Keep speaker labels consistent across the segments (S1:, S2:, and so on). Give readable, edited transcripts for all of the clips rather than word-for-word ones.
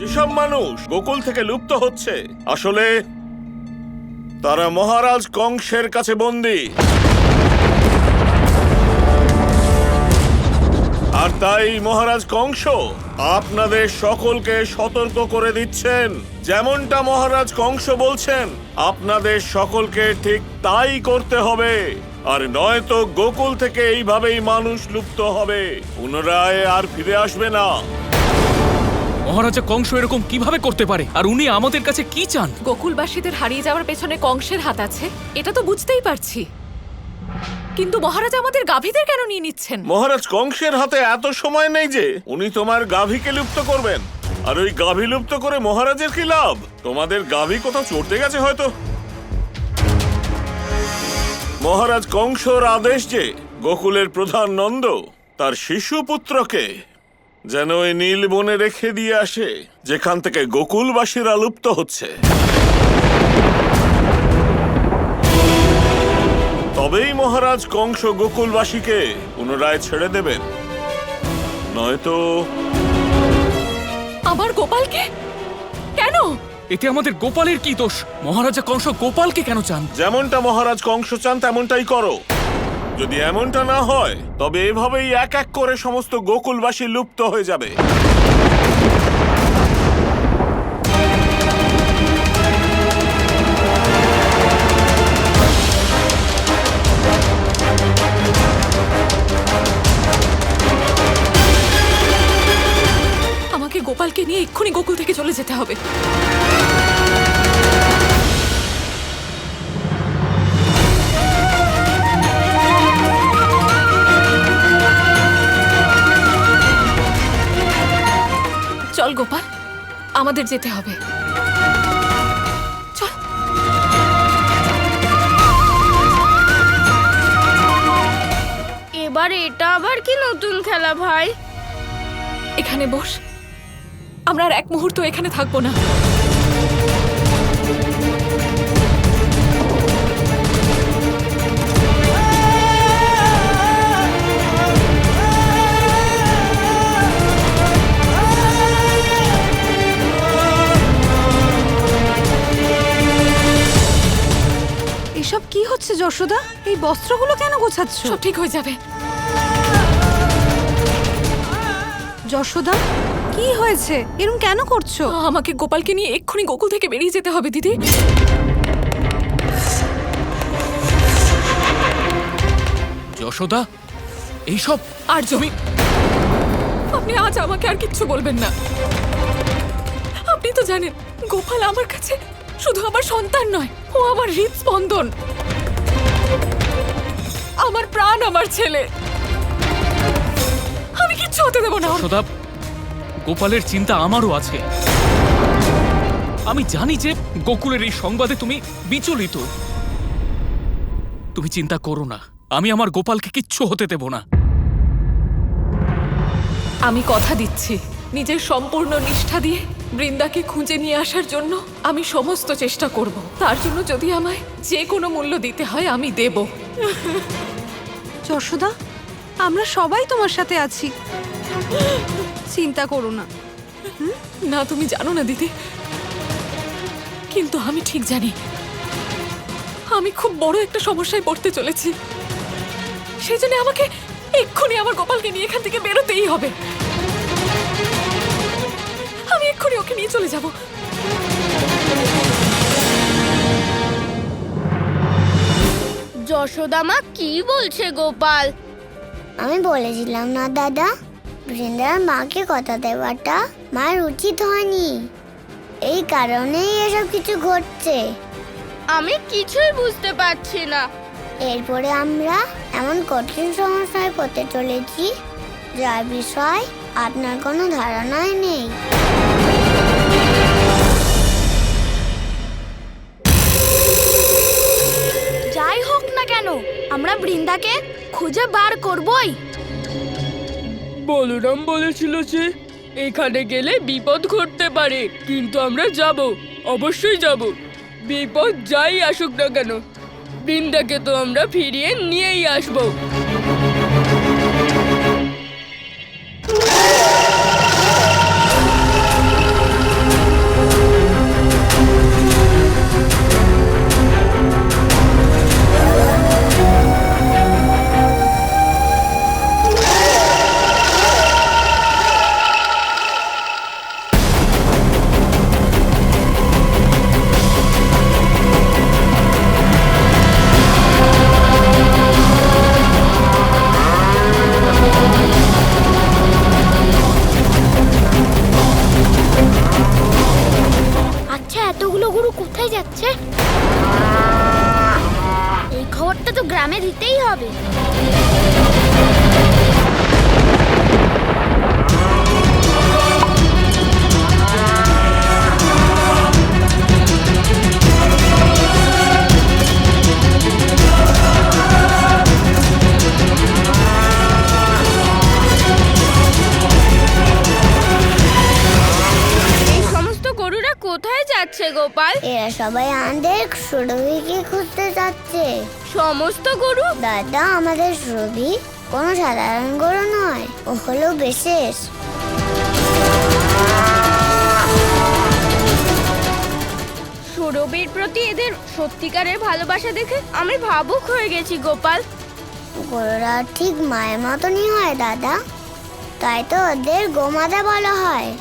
S1: যেসব মানুষ গোকুল থেকে লুপ্ত হচ্ছে আসলে তারা মহারাজ কংসের কাছে বন্দী। আর তাই মহারাজ কংস আপনাদের সকলকে সতর্ক করে দিচ্ছেন, যেমনটা মহারাজ কংস বলছেন আপনাদের সকলকে ঠিক তাই করতে হবে, আর নয়তো গোকুল থেকে এইভাবেই মানুষ লুপ্ত হবে, পুনরায় আর ফিরে আসবে না।
S2: মহারাজা কংস এরকম কিভাবে করতে পারে, আর উনি আমাদের কাছে কি চান?
S3: গোকুলবাসীদের হারিয়ে যাওয়ার পেছনে কংসের হাত আছে, এটা তো বুঝতেই পারছি, কিন্তু মহারাজা আমাদের গাভীদের কেন নিয়ে নিচ্ছেন?
S1: মহারাজ কংসের হাতে এত সময় নেই যে উনি তোমার গাভীকে লুপ্ত করবেন। আর ওই গাভী লুপ্ত করে মহারাজের কি লাভ? তোমাদের গাভী কোথাও চড়তে গেছে হয়তো। মহারাজ কংসর আদেশ যে গোকুলের প্রধান নন্দ তার শিশু পুত্রকে যেন ওই নীল বনে রেখে দিয়ে আসে, যেখান থেকে গোকুলবাসীরা লুপ্ত হচ্ছে। তবেই মহারাজ কংস গোকুলবাসীকে পুনরায় ছেড়ে দেবেন, নয়তো।
S3: আমার গোপালকে কেন?
S2: এতে আমাদের গোপালের কি দোষ? মহারাজা কংস গোপালকে কেন চান?
S1: যেমনটা মহারাজ কংস চান তেমনটাই করো। যদি এমনটা না হয় তবে এভাবেই এক এক করে সমস্ত গোকুলবাসী লুপ্ত হয়ে যাবে।
S3: আমাকে গোপালকে নিয়ে এক্ষুনি গোকুল থেকে চলে যেতে হবে। চল গোপাল, আমাদের যেতে হবে। চল।
S4: এবার এটা আবার কি নতুন খেলা ভাই?
S3: এখানে বস, আমরা আর এক মুহূর্ত এখানে থাকবো না।
S5: এসব কি হচ্ছে যশোদা? এই বস্ত্রগুলো কেন গোছাচ্ছ?
S3: সব ঠিক হয়ে যাবে।
S5: যশোদা, কি হয়েছে? এরকম কেন করছো?
S3: আমাকে গোপালকে নিয়ে এক্ষুনি গোকুল থেকে বেরিয়ে যেতে হবে দিদি।
S2: যশোদা, এইসব
S3: আর জমি, আপনি আজ আমাকে আর কিচ্ছু বলবেন না। আপনি তো জানেন গোপাল আমার কাছে শুধু আমার সন্তান নয়, ও আমার হৃদস্পন্দন, আমার প্রাণ, আমার ছেলে। আমি কিচ্ছু হতে দেব না।
S2: যশোদা, গোপালের চিন্তা আমারও আছে। আমি জানি যে গোকুলের এই সংবাদে তুমি বিচলিত। তুমি চিন্তা করো না, আমি আমার গোপালকে কিচ্ছু হতে দেব না।
S3: আমি কথা দিচ্ছি, নিজের সম্পূর্ণ নিষ্ঠা দিয়ে বৃন্দাকে খুঁজে নিয়ে আসার জন্য আমি সমস্ত চেষ্টা করব। তার জন্য যদি আমায় যে কোনো মূল্য দিতে হয় আমি দেব।
S5: যশোদা, আমরা সবাই তোমার সাথে আছি, চিন্তা করো না।
S3: না, তুমি জানো না দিদি, কিন্তু আমি ঠিক জানি আমি খুব বড় একটা সমস্যায় পড়তে চলেছি। সেই জন্য আমাকে এক্ষুনি আমার গোপালকে নিয়ে এখান থেকে বেরোতেই হবে। আমি এক্ষুনি ওকে নিয়ে চলে যাব।
S4: যশোদা মা কি বলছে গোপাল?
S6: আমি বলেছিলাম না দাদা, বৃন্দার মাকে কথা দেওয়াটা মার উচিত হয়নি, এই কারণেই এসব কিছু ঘটছে।
S4: আমি কিছুই বুঝতে পারছি না।
S6: এরপরে আমরা এমন কঠিন সমস্যায় পড়তে চলেছি যার বিষয় আপনার কোনো ধারণাই নেই।
S4: যাই হোক না কেন, আমরা বৃন্দাকে খুঁজে বার করবই।
S7: বলরাম বলেছিল যে এখানে গেলে বিপদ ঘটতে পারে, কিন্তু আমরা যাব, অবশ্যই যাব। বিপদ যাই আসুক না কেন, বৃন্দাকে তো আমরা ফিরিয়ে নিয়েই আসবো।
S4: গরু কোথায় যাচ্ছে? এই খবরটা তো গ্রামে দিতেই হবে।
S7: এই সমস্ত গরুরা কোথায় যাচ্ছে গোপাল?
S6: এরা সবাই আমাদের সুরভিকে খুঁজতে যাচ্ছে।
S7: সমস্ত গরু?
S6: দাদা, আমাদের সুরভি কোনো সাধারণ গরু নয়, ও হলো বিশেষ।
S7: সুরভির প্রতি এদের সত্যিকারের ভালোবাসা দেখে আমি ভাবুক হয়ে গেছি গোপাল।
S6: গরুরা ঠিক মায়ের মতনই হয় দাদা, তাই তো ওদের গোমাতা বলা হয়।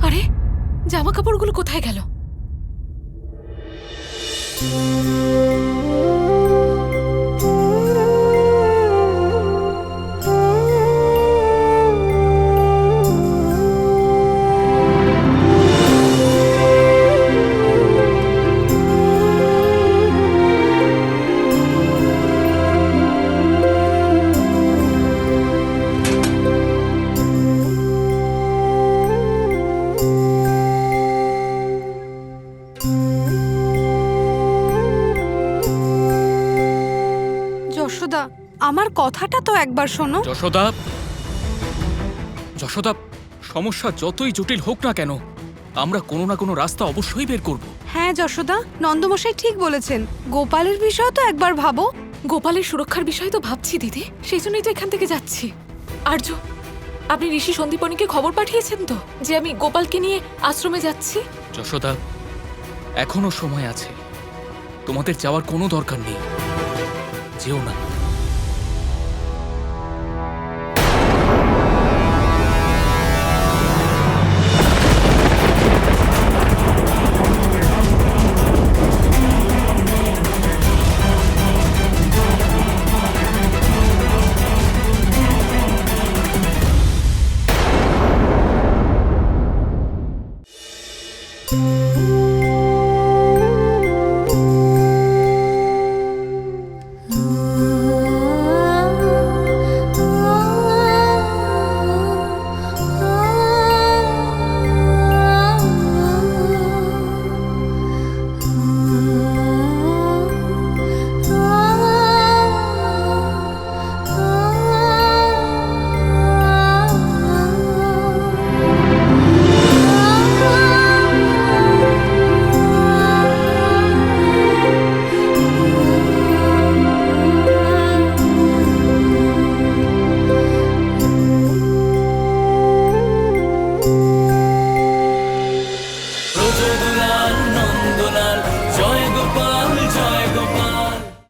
S3: আরে, জামা কাপড়গুলো কোথায় গেল?
S5: যশোদা, আমার কথাটা তো একবার শোনো।
S2: যশোদা, যশোদা, সমস্যা যতই জটিল হোক না কেন, আমরা কোনো না কোনো রাস্তা অবশ্যই বের করব।
S5: হ্যাঁ যশোদা, নন্দমশাই ঠিক বলেছেন। গোপালের বিষয় তো একবার ভাবো।
S3: গোপালের সুরক্ষার বিষয়ে তো ভাবছি দিদি, সেই জন্যই তো এখান থেকে যাচ্ছি। আর্য, আপনি ঋষি সন্দীপনীকে খবর পাঠিয়েছেন তো যে আমি গোপালকে নিয়ে আশ্রমে যাচ্ছি?
S2: যশোদা, এখনো সময় আছে, তোমাদের যাওয়ার কোনো দরকার নেই, যেও না।